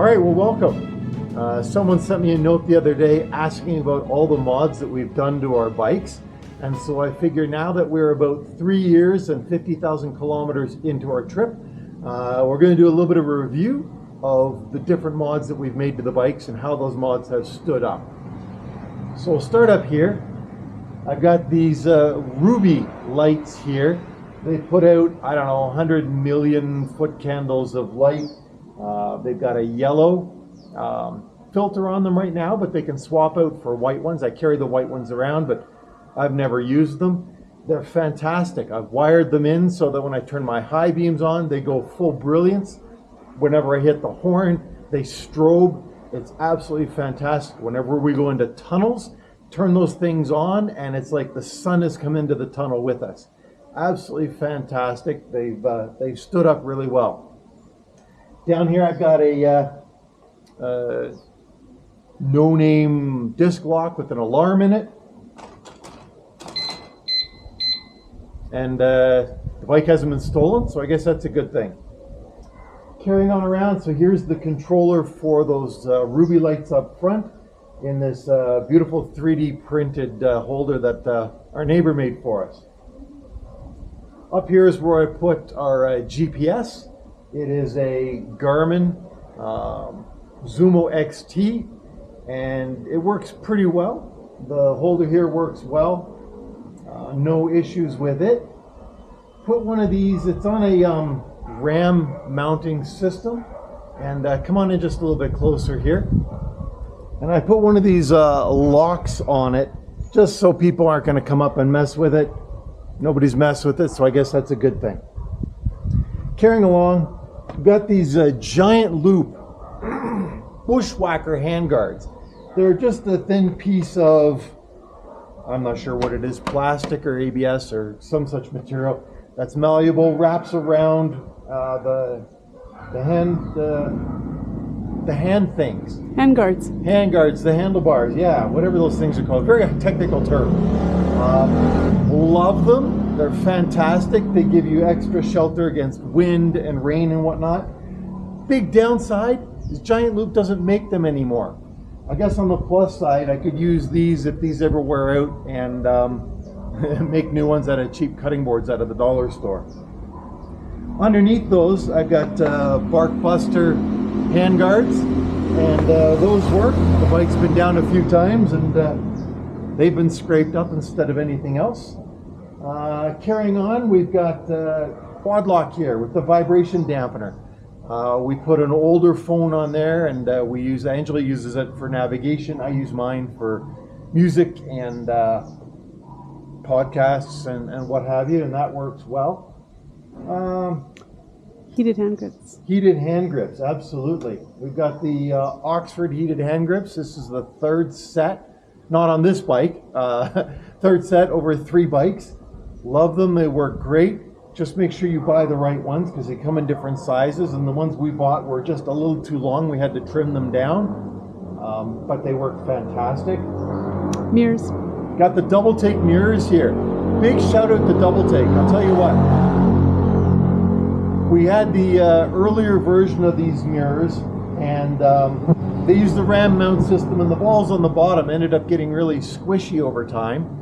right, well, welcome. Someone sent me a note the other day asking about all the mods that we've done to our bikes. And so I figure now that we're about 3 years and 50,000 kilometers into our trip, we're going to do a little bit of a review of the different mods that we've made to the bikes and how those mods have stood up. So we'll start up here. I've got these ruby lights here. They put out, I don't know, 100 million foot candles of light. They've got a yellow filter on them right now, but they can swap out for white ones. I carry the white ones around, but I've never used them. They're fantastic. I've wired them in so that when I turn my high beams on, they go full brilliance. Whenever I hit the horn, they strobe. It's absolutely fantastic. Whenever we go into tunnels, turn those things on, and it's like the sun has come into the tunnel with us. Absolutely fantastic. They've stood up really well. Down here I've got a no-name disc lock with an alarm in it. And the bike hasn't been stolen, so I guess that's a good thing. Carrying on around, so here's the controller for those ruby lights up front in this beautiful 3D printed holder that our neighbor made for us. Up here is where I put our GPS. It is a Garmin Zumo XT, and it works pretty well. The holder here works well. No issues with it. Put one of these, it's on a ram mounting system, and come on in just a little bit closer here. And I put one of these locks on it just so people aren't going to come up and mess with it. Nobody's messed with it, so I guess that's a good thing. Carrying along, we've got these giant Loop Bushwacker handguards. They're just a thin piece of, I'm not sure what it is, plastic or ABS or some such material that's malleable, wraps around the hand things. Handguards. Handguards, the handlebars, yeah, whatever those things are called. Very technical term. Love them. They're fantastic. They give you extra shelter against wind and rain and whatnot. Big downside is Giant Loop doesn't make them anymore. I guess on the plus side, I could use these if these ever wear out and make new ones out of cheap cutting boards out of the dollar store. Underneath those, I've got Barkbuster handguards, and those work. The bike's been down a few times, and they've been scraped up instead of anything else. Carrying on, we've got Quadlock here with the vibration dampener. We put an older phone on there, and Angela uses it for navigation. I use mine for music and podcasts and what have you, and that works well. Heated hand grips. Heated hand grips, absolutely. We've got the Oxford heated hand grips. This is the third set, not on this bike, third set over 3 bikes. Love them, they work great. Just make sure you buy the right ones because they come in different sizes, and the ones we bought were just a little too long. We had to trim them down, but they work fantastic. Mirrors. Got the Doubletake mirrors here. Big shout out to Doubletake. I'll tell you what. We had the earlier version of these mirrors, and they used the ram mount system, and the balls on the bottom ended up getting really squishy over time.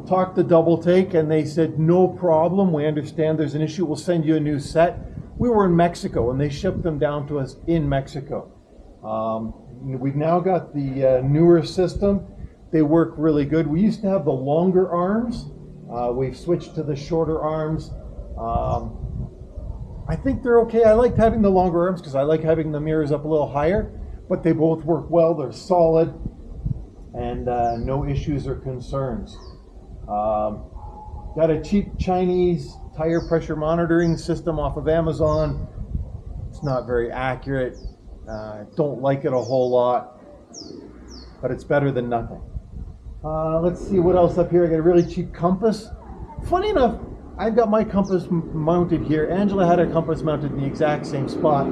Talked to Doubletake, and they said, no problem, we understand there's an issue, we'll send you a new set. We were in Mexico, and they shipped them down to us in Mexico. We've now got the newer system. They work really good. We used to have the longer arms. We've switched to the shorter arms. I think they're okay. I like having the longer arms because I like having the mirrors up a little higher, but they both work well. They're solid, and no issues or concerns. Got a cheap Chinese tire pressure monitoring system off of Amazon. It's not very accurate. Don't like it a whole lot, but it's better than nothing. Let's see what else up here. I got a really cheap compass. Funny enough, I've got my compass mounted here. Angela had her compass mounted in the exact same spot.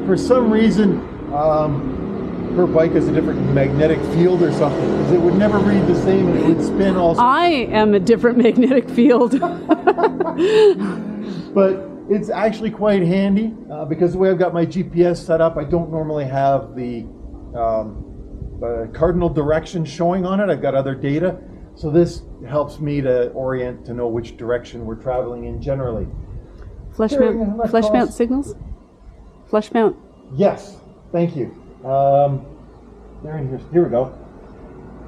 For some reason, her bike has a different magnetic field or something, because it would never read the same and it would spin also. I am a different magnetic field. But It's actually quite handy because the way I've got my GPS set up, I don't normally have the cardinal direction showing on it. I've got other data. So this helps me to orient to know which direction we're traveling in generally. Flush mount signals? Flush mount. Yes, thank you. Here we go.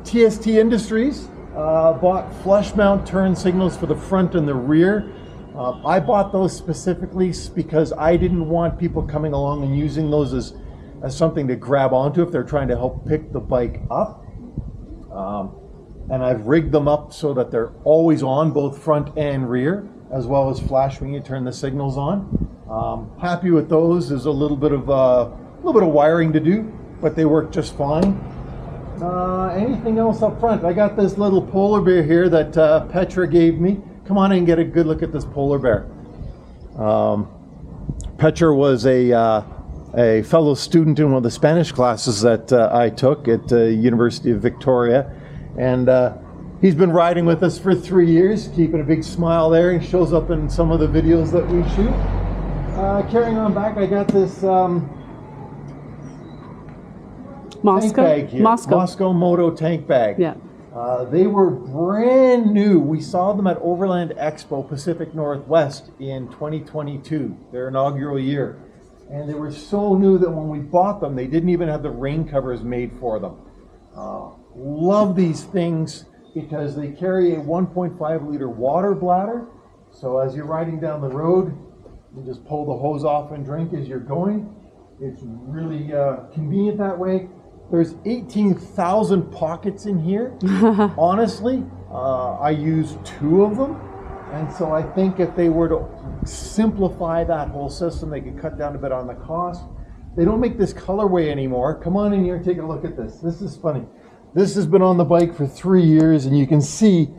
TST Industries bought flush mount turn signals for the front and the rear. I bought those specifically because I didn't want people coming along and using those as something to grab onto if they're trying to help pick the bike up. And I've rigged them up so that they're always on, both front and rear, as well as flash when you turn the signals on. Happy with those. There's a little bit of wiring to do, but they work just fine. Anything else up front? I got this little polar bear here that Petra gave me. Come on in and get a good look at this polar bear. Petra was a fellow student in one of the Spanish classes that I took at University of Victoria, and he's been riding with us for 3 years, keeping a big smile there. He shows up in some of the videos that we shoot. Carrying on back, I got this Mosko Moto tank bag. Yeah. They were brand new. We saw them at Overland Expo Pacific Northwest in 2022, their inaugural year. And they were so new that when we bought them, they didn't even have the rain covers made for them. Love these things because they carry a 1.5 liter water bladder. So as you're riding down the road, you just pull the hose off and drink as you're going. It's really convenient that way. There's 18,000 pockets in here. Honestly, I use 2 of them. And so I think if they were to simplify that whole system, they could cut down a bit on the cost. They don't make this colorway anymore. Come on in here and take a look at this. This is funny. This has been on the bike for 3 years, and you can see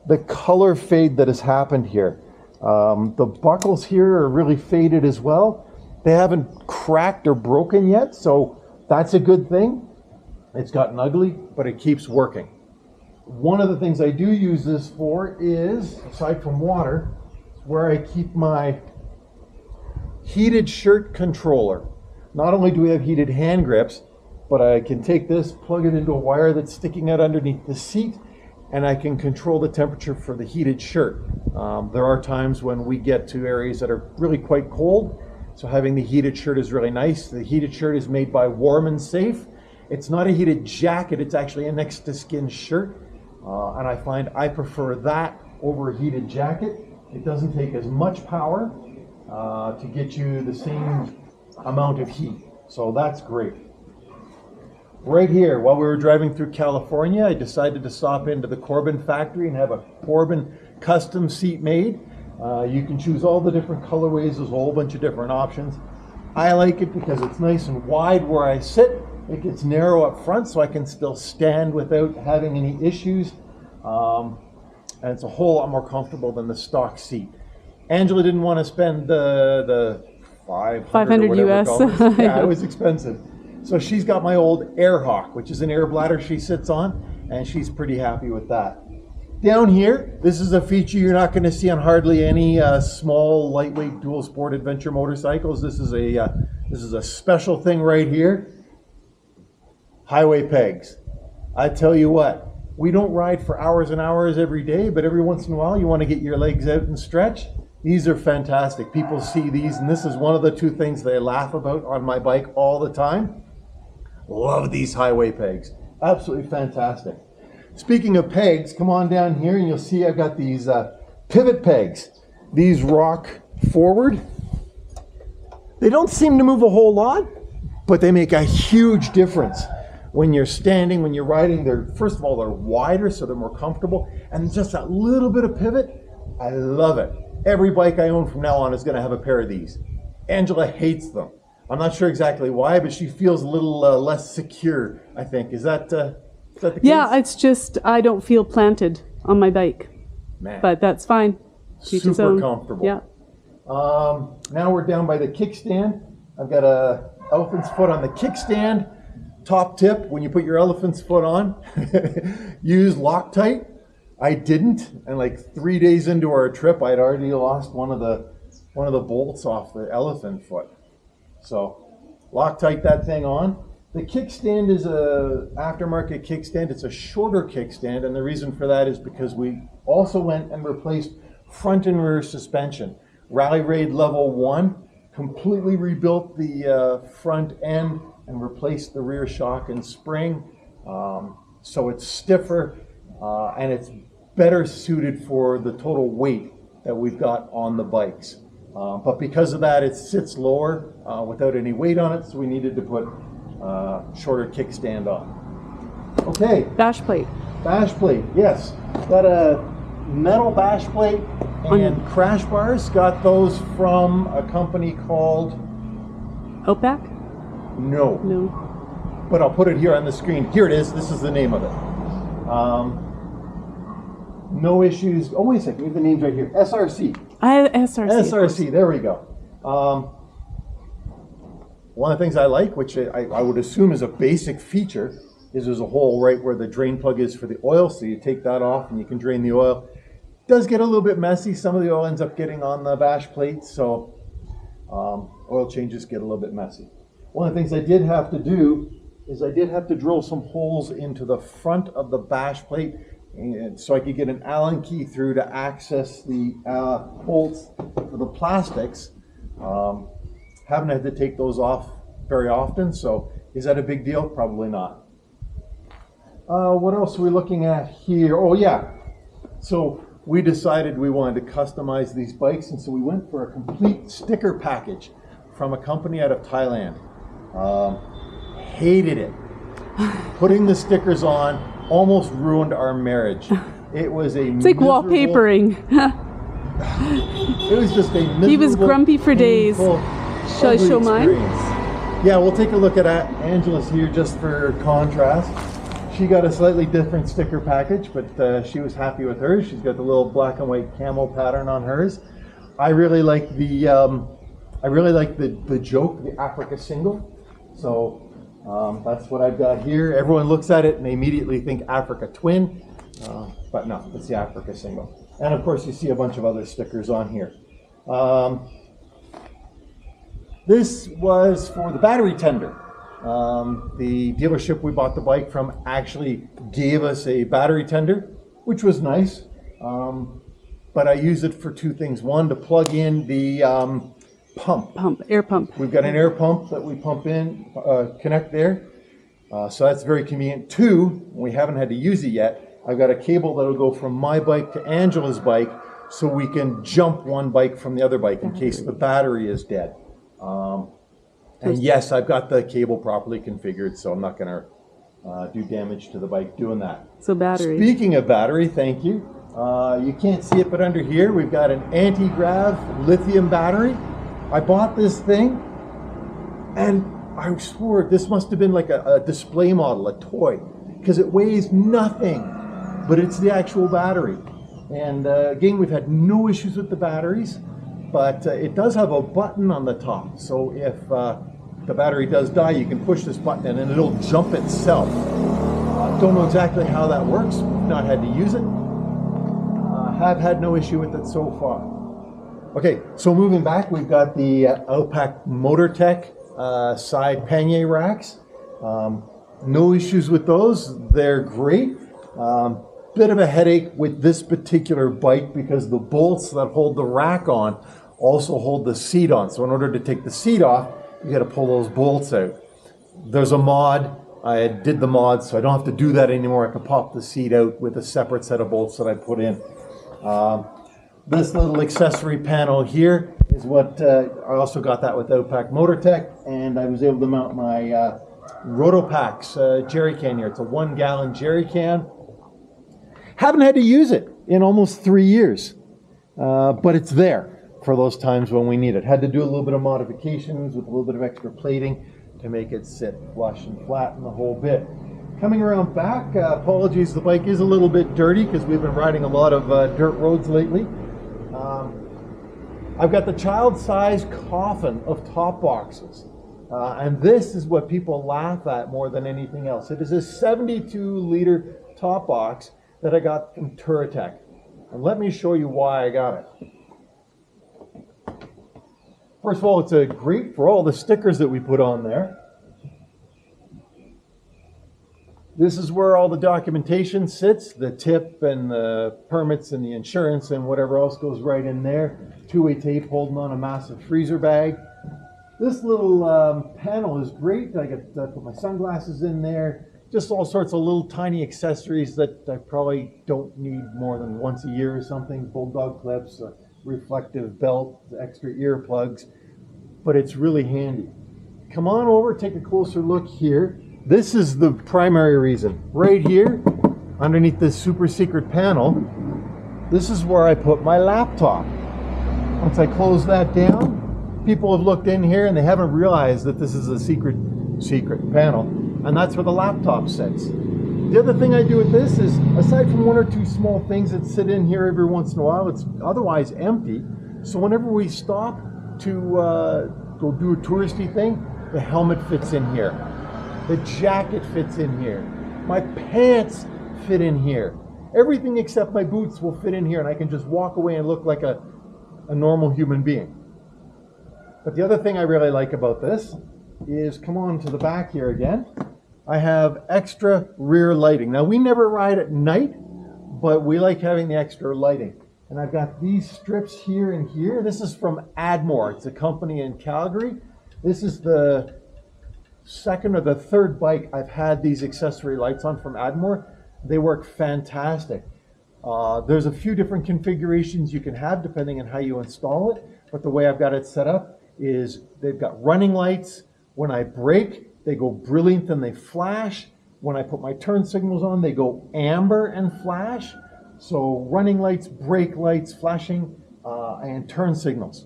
the color fade that has happened here. The buckles here are really faded as well. They haven't cracked or broken yet, so that's a good thing. It's gotten ugly, but it keeps working. One of the things I do use this for is, aside from water, where I keep my heated shirt controller. Not only do we have heated hand grips, but I can take this, plug it into a wire that's sticking out underneath the seat, and I can control the temperature for the heated shirt. There are times when we get to areas that are really quite cold, so having the heated shirt is really nice. The heated shirt is made by Warm and Safe. It's not a heated jacket, it's actually a next to skin shirt. And I find I prefer that over a heated jacket. It doesn't take as much power to get you the same amount of heat. So that's great. Right here, while we were driving through California, I decided to stop into the Corbin factory and have a Corbin custom seat made. You can choose all the different colorways. There's a whole bunch of different options. I like it because it's nice and wide where I sit. It gets narrow up front so I can still stand without having any issues. And it's a whole lot more comfortable than the stock seat. Angela didn't want to spend the 500 US. Yeah, it was expensive. So she's got my old Airhawk, which is an air bladder she sits on, and she's pretty happy with that. Down here, this is a feature you're not going to see on hardly any small, lightweight, dual sport adventure motorcycles. This is a special thing right here. Highway pegs. I tell you what, we don't ride for hours and hours every day, but every once in a while you want to get your legs out and stretch. These are fantastic. People see these, and this is one of the 2 things they laugh about on my bike all the time. Love these highway pegs. Absolutely fantastic. Speaking of pegs, come on down here and you'll see I've got these pivot pegs. These rock forward. They don't seem to move a whole lot, but they make a huge difference. When you're standing, when you're riding, first of all, they're wider, so they're more comfortable. And just that little bit of pivot, I love it. Every bike I own from now on is going to have a pair of these. Angela hates them. I'm not sure exactly why, but she feels a little less secure, I think. Is that the case? Yeah, it's just I don't feel planted on my bike. Man. But that's fine. Teach his Super own. comfortable. Yeah. Now we're down by the kickstand. I've got a elephant's foot on the kickstand. Top tip, when you put your elephant's foot on, use Loctite. I didn't, and like 3 days into our trip, I'd already lost one of the one of the bolts off the elephant foot. So Loctite that thing on. The kickstand is a aftermarket kickstand. It's a shorter kickstand, and the reason for that is because we also went and replaced front and rear suspension. Rally Raid Level 1 completely rebuilt the front end and replaced the rear shock and spring. So it's stiffer and it's better suited for the total weight that we've got on the bikes. But because of that, it sits lower without any weight on it, so we needed to put shorter kickstand on. Okay. Bash plate. Bash plate, yes. Got a metal bash plate and crash bars. Got those from a company called... Outback? No. No. But I'll put it here on the screen. Here it is. This is the name of it. No issues. Oh, wait a second. We have the names right here. SRC. SRC. SRC. There we go. One of the things I like, which I would assume is a basic feature, is there's a hole right where the drain plug is for the oil. So you take that off and you can drain the oil. It does get a little bit messy. Some of the oil ends up getting on the bash plate. So oil changes get a little bit messy. One of the things I did have to do is I did have to drill some holes into the front of the bash plate, and so I could get an Allen key through to access the bolts for the plastics. Haven't had to take those off very often, so is that a big deal? Probably not. What else are we looking at here? Oh yeah, so we decided we wanted to customize these bikes, and so we went for a complete sticker package from a company out of Thailand. Hated it. Putting the stickers on almost ruined our marriage. It was a It's like wallpapering. It was just a miserable, He was grumpy for days. Shall I show mine? Yeah, we'll take a look at Angela's here just for contrast. She got a slightly different sticker package, but she was happy with hers. She's got the little black and white camel pattern on hers. I really like the joke, the Africa single. So that's what I've got here. Everyone looks at it and they immediately think Africa twin, but no, it's the Africa single. And of course you see a bunch of other stickers on here. This was for the battery tender. The dealership we bought the bike from actually gave us a battery tender, which was nice. But I use it for two things. One, to plug in the Air pump. We've got an air pump that we pump in, connect there. So that's very convenient. Two, we haven't had to use it yet. I've got a cable that'll go from my bike to Angela's bike, so we can jump one bike from the other bike in case the battery is dead. And yes, I've got the cable properly configured, so I'm not going to do damage to the bike doing that. So battery. Speaking of battery, thank you. You can't see it, but under here we've got an anti-grav lithium battery. I bought this thing, and I swore this must have been like a display model, a toy, because it weighs nothing, but it's the actual battery. And again, we've had no issues with the batteries, but it does have a button on the top. So if the battery does die, you can push this button in and it'll jump itself. Don't know exactly how that works. We've not had to use it. Have had no issue with it so far. Okay, so moving back, we've got the Outback Motortek side pannier racks. No issues with those. They're great. Bit of a headache with this particular bike because the bolts that hold the rack on also hold the seat on. So in order to take the seat off, you got to pull those bolts out. There's a mod. I did the mod, so I don't have to do that anymore. I can pop the seat out with a separate set of bolts that I put in. This little accessory panel here is what I also got that with Outback Motortek, and I was able to mount my Rotopax jerry can here. It's a 1 gallon jerry can. Haven't had to use it in almost 3 years, but it's there for those times when we need it. Had to do a little bit of modifications with a little bit of extra plating to make it sit flush and flat and the whole bit. Coming around back, apologies, the bike is a little bit dirty because we've been riding a lot of dirt roads lately. I've got the child-sized coffin of top boxes. And this is what people laugh at more than anything else. It is a 72-liter top box that I got from Touratech. And let me show you why I got it. First of all, it's great for all the stickers that we put on there. This is where all the documentation sits, the tip and the permits and the insurance and whatever else goes right in there. Two-way tape holding on a massive freezer bag. This little panel is great. I put my sunglasses in there. Just all sorts of little tiny accessories that I probably don't need more than once a year or something. Bulldog clips, a reflective belt, extra earplugs. But it's really handy. Come on over, take a closer look here. This is the primary reason. Right here, underneath this super secret panel, this is where I put my laptop. Once I close that down, people have looked in here and they haven't realized that this is a secret panel, and that's where the laptop sits. The other thing I do with this is, aside from one or two small things that sit in here every once in a while, it's otherwise empty. So whenever we stop to go do a touristy thing, the helmet fits in here. The jacket fits in here. My pants fit in here. Everything except my boots will fit in here, and I can just walk away and look like a normal human being. But the other thing I really like about this is, come on to the back here again, I have extra rear lighting. Now, we never ride at night, but we like having the extra lighting. And I've got these strips here and here. This is from Admore. It's a company in Calgary. This is the second or the third bike I've had these accessory lights on from Admore. They work fantastic. There's a few different configurations you can have depending on how you install it, but the way I've got it set up is they've got running lights. When I brake, they go brilliant and they flash. When I put my turn signals on, they go amber and flash. So running lights, brake lights, flashing, and turn signals.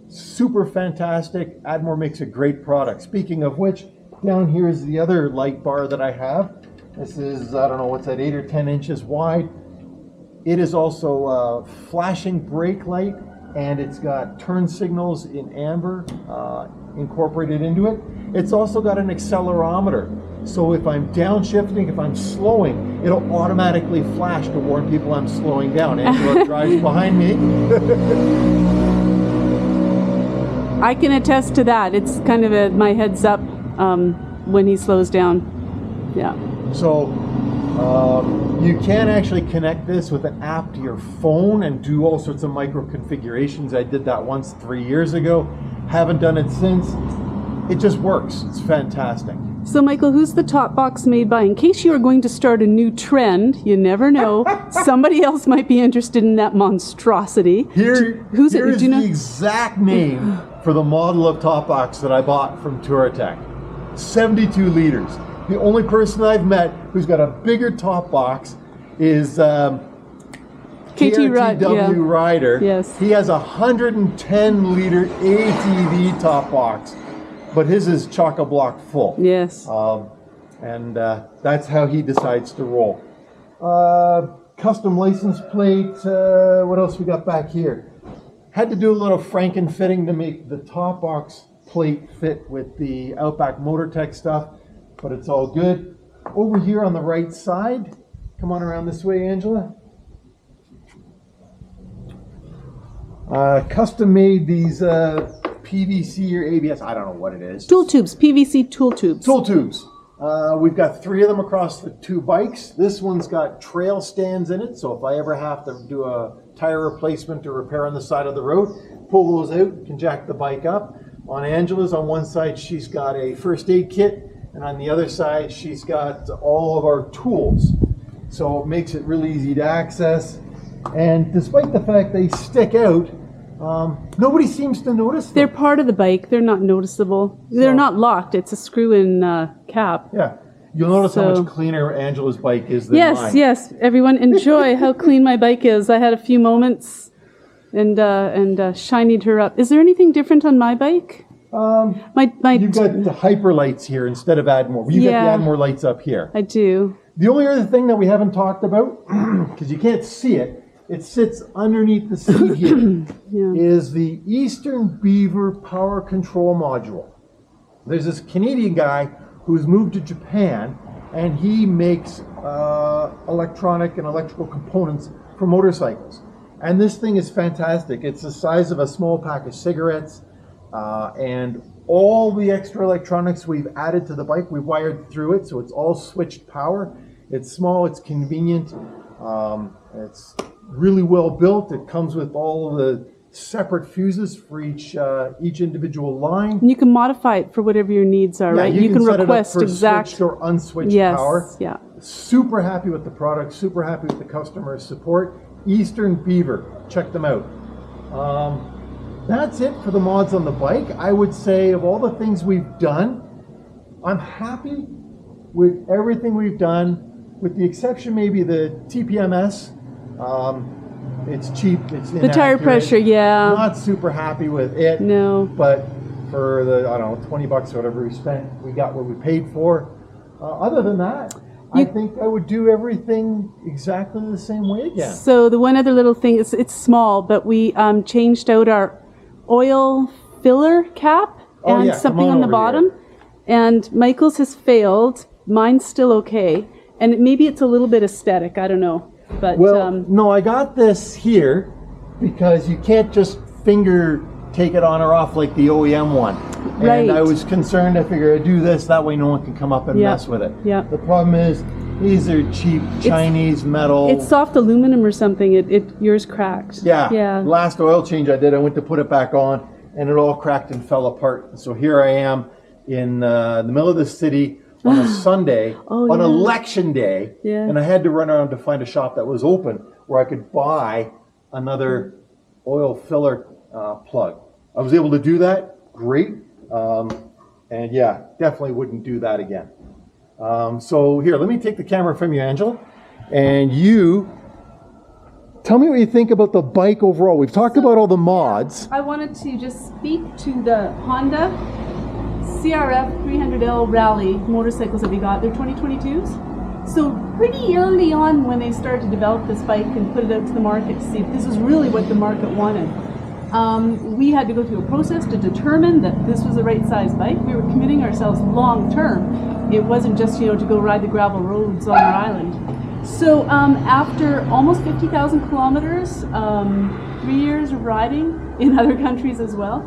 Super fantastic. Admore makes a great product. Speaking of which, down here is the other light bar that I have. This is, I don't know, what's that, 8 or 10 inches wide. It is also a flashing brake light, and it's got turn signals in amber incorporated into it. It's also got an accelerometer. So if I'm downshifting, if I'm slowing, it'll automatically flash to warn people I'm slowing down. Angela drives behind me. I can attest to that. It's kind of my heads up when he slows down. Yeah. So you can actually connect this with an app to your phone and do all sorts of micro configurations. I did that once 3 years ago. Haven't done it since. It just works. It's fantastic. So, Michael, who's the top box made by? In case you are going to start a new trend, you never know. Somebody else might be interested in that monstrosity. Here's Do you know? the exact name for the model of top box that I bought from Touratech. 72 liters. The only person I've met who's got a bigger top box is KTW Rider. Yes. He has a 110-liter ATV top box, but his is chock-a-block full. Yes. And that's how he decides to roll. Custom license plate. What else we got back here? Had to do a little Franken fitting to make the top box plate fit with the Outback Motortek stuff, but it's all good. Over here on the right side, come on around this way, Angela. Custom made these PVC or ABS, I don't know what it is. Tool tubes, PVC tool tubes. Tool tubes. We've got 3 of them across the 2 bikes. This one's got trail stands in it, so if I ever have to do a tire replacement or repair on the side of the road, pull those out, can jack the bike up. On Angela's, on one side, she's got a first aid kit, and on the other side, she's got all of our tools. So it makes it really easy to access. And despite the fact they stick out, nobody seems to notice them. They're part of the bike. They're not noticeable. They're not locked. It's a screw-in cap. Yeah. You'll notice how much cleaner Angela's bike is than mine. Yes. Everyone enjoy how clean my bike is. I had a few moments and shinied her up. Is there anything different on my bike? You've got the hyper lights here instead of Admore. You've got the Admore lights up here. I do. The only other thing that we haven't talked about, because you can't see it, it sits underneath the seat here, is the Eastern Beaver power control module. There's this Canadian guy who's moved to Japan, and he makes electronic and electrical components for motorcycles. And this thing is fantastic. It's the size of a small pack of cigarettes. and all the extra electronics we've added to the bike, we've wired through it, so it's all switched power. It's small, it's convenient, it's really well built. It comes with all the separate fuses for each individual line. And you can modify it for whatever your needs are, right? You can set request it up for exact switched or unswitched yes, power. Yeah. Super happy with the product, super happy with the customer support. Eastern Beaver, check them out. That's it for the mods on the bike. I would say of all the things we've done, I'm happy with everything we've done, with the exception maybe the TPMS. It's cheap, it's inaccurate. The tire pressure, yeah. Not super happy with it. No. But for the, I don't know, 20 bucks or whatever we spent, we got what we paid for. Other than that, I think I would do everything exactly the same way again. So the one other little thing is, it's small, but we changed out our oil filler cap and something on the bottom. Here. And Michael's has failed. Mine's still okay. And maybe it's a little bit aesthetic, I don't know. But no, I got this here because you can't just finger take it on or off like the OEM one. Right. And I was concerned, I figured I'd do this, that way no one can come up and mess with it. Yeah. The problem is, these are cheap Chinese metal. It's soft aluminum or something. Yours cracked. Yeah. Yeah. Last oil change I did, I went to put it back on and it all cracked and fell apart. So here I am in the middle of the city on a Sunday, on election day, and I had to run around to find a shop that was open where I could buy another oil filler plug. I was able to do that, great, and yeah, definitely wouldn't do that again. So here, let me take the camera from you, Angela, and you tell me what you think about the bike overall. We've talked about all the mods. I wanted to just speak to the Honda CRF 300L Rally motorcycles that we got. They're 2022s. So pretty early on when they started to develop this bike and put it out to the market to see if this is really what the market wanted, we had to go through a process to determine that this was the right size bike. We were committing ourselves long term. It wasn't just, to go ride the gravel roads on our island. So after almost 50,000 kilometers, 3 years of riding in other countries as well,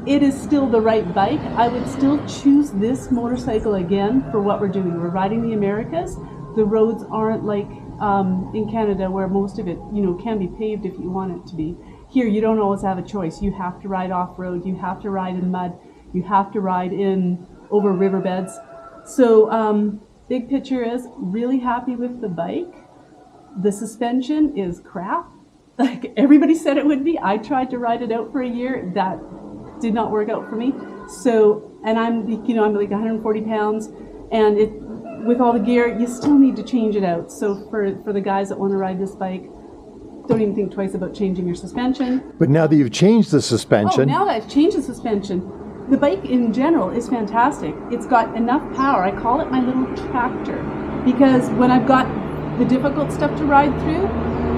it is still the right bike. I would still choose this motorcycle again for what we're doing. We're riding the Americas. The roads aren't like in Canada where most of it, can be paved if you want it to be. Here, you don't always have a choice. You have to ride off-road. You have to ride in mud. You have to ride over riverbeds. So big picture is really happy with the bike. The suspension is crap. Like everybody said it would be. I tried to ride it out for a year. That did not work out for me. So, and I'm like 140 pounds, and with all the gear, you still need to change it out. So for the guys that want to ride this bike, don't even think twice about changing your suspension. But now that you've changed the suspension. Now that I've changed the suspension, the bike in general is fantastic. It's got enough power. I call it my little tractor, because when I've got the difficult stuff to ride through,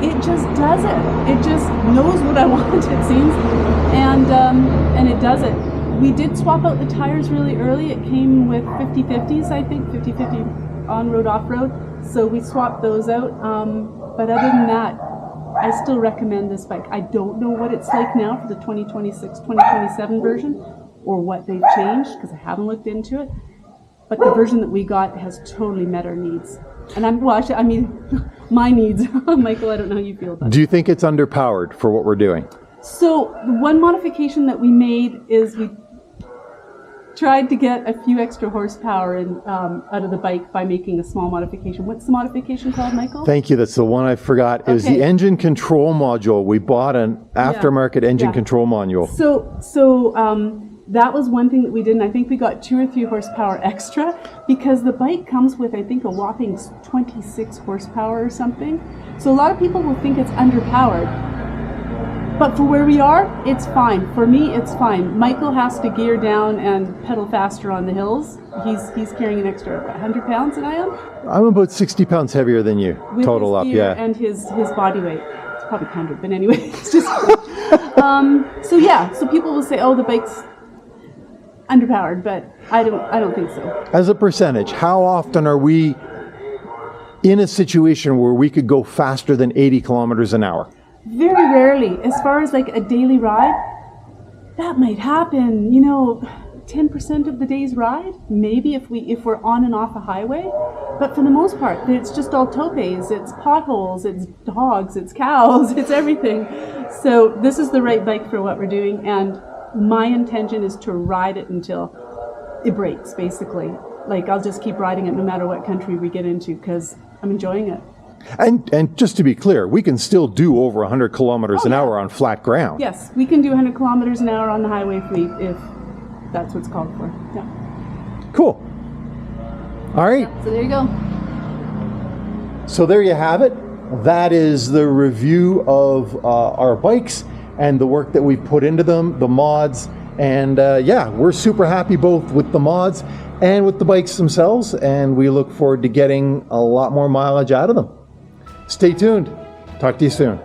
it just does it. It just knows what I want, it seems, and it does it. We did swap out the tires really early. It came with 50/50s, I think, 50/50 on-road, off-road. So we swapped those out. But other than that, I still recommend this bike. I don't know what it's like now for the 2026, 2027 version, or what they've changed, because I haven't looked into it. But the version that we got has totally met our needs. And my needs. Michael, I don't know how you feel about it. Do you think it's underpowered for what we're doing? So the one modification that we made is we tried to get a few extra horsepower out of the bike by making a small modification. What's the modification called, Michael? Thank you. That's the one I forgot. It was the engine control module. We bought an aftermarket engine control module. So that was one thing that we did, and I think we got 2 or 3 horsepower extra, because the bike comes with, I think, a whopping 26 horsepower or something. So a lot of people will think it's underpowered. But for where we are, it's fine. For me, it's fine. Michael has to gear down and pedal faster on the hills. He's carrying an extra 100 pounds than I am. I'm about 60 pounds heavier than you, with total his up, gear and his body weight. It's probably 100, but anyway, it's just... so people will say, oh, the bike's underpowered, but I don't think so. As a percentage, how often are we in a situation where we could go faster than 80 kilometers an hour? Very rarely. As far as like a daily ride, That might happen, 10% of the day's ride, maybe if we're on and off a highway. But for the most part, it's just all topes, it's potholes, it's dogs, it's cows, it's everything. So this is the right bike for what we're doing, and my intention is to ride it until it breaks, basically. Like, I'll just keep riding it no matter what country we get into, because I'm enjoying it. And just to be clear, we can still do over 100 kilometers an hour on flat ground. Yes, we can do 100 kilometers an hour on the highway fleet if that's what's called for. Yeah. Cool. All right. So there you go. So there you have it. That is the review of our bikes and the work that we've put into them, the mods. And yeah, we're super happy both with the mods and with the bikes themselves. And we look forward to getting a lot more mileage out of them. Stay tuned. Talk to you soon.